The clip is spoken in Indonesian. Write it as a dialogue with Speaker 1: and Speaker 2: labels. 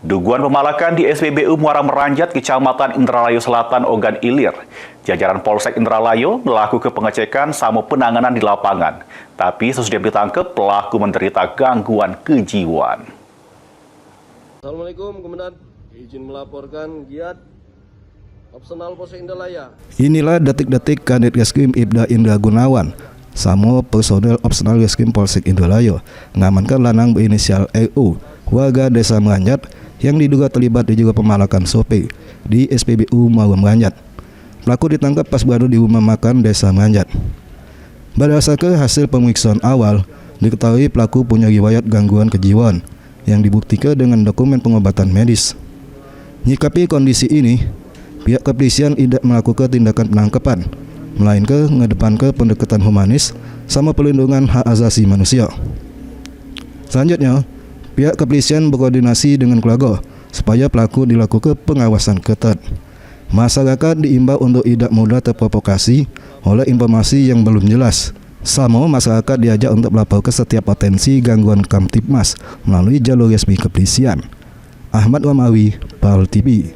Speaker 1: Dugaan pemalakan di SPBU Muara Meranjat, Kecamatan Indralayu Selatan, Ogan Ilir. Jajaran Polsek Indralayu melakukan pengecekan sama penanganan di lapangan. Tapi sesudah ditangkap, pelaku menderita gangguan kejiwaan.
Speaker 2: Assalamualaikum, Komandan. Izin melaporkan giat opsional Polsek Indralaya.
Speaker 3: Inilah detik-detik Kadit Reskrim Ibda Indra Gunawan sama personel opsional Reskrim Polsek Indralayu mengamankan lanang berinisial RU, warga Desa Meranjat yang diduga terlibat juga pemalakan sopir di SPBU Muara Meranjat. Pelaku ditangkap pas berada di rumah makan Desa Meranjat. Berdasarkan hasil pemeriksaan awal, diketahui pelaku punya riwayat gangguan kejiwaan yang dibuktikan dengan dokumen pengobatan medis. Menyikapi kondisi ini, pihak kepolisian tidak melakukan tindakan penangkapan, melainkan mengedepankan pendekatan humanis sama pelindungan hak asasi manusia. Selanjutnya, pihak kepolisian berkoordinasi dengan keluarga supaya pelaku dilakukan pengawasan ketat. Masyarakat diimbau untuk tidak mudah terprovokasi oleh informasi yang belum jelas. Sama masyarakat diajak untuk melapor ke setiap potensi gangguan Kamtibmas melalui jalur resmi kepolisian. Ahmad Wamawi, PAL TV.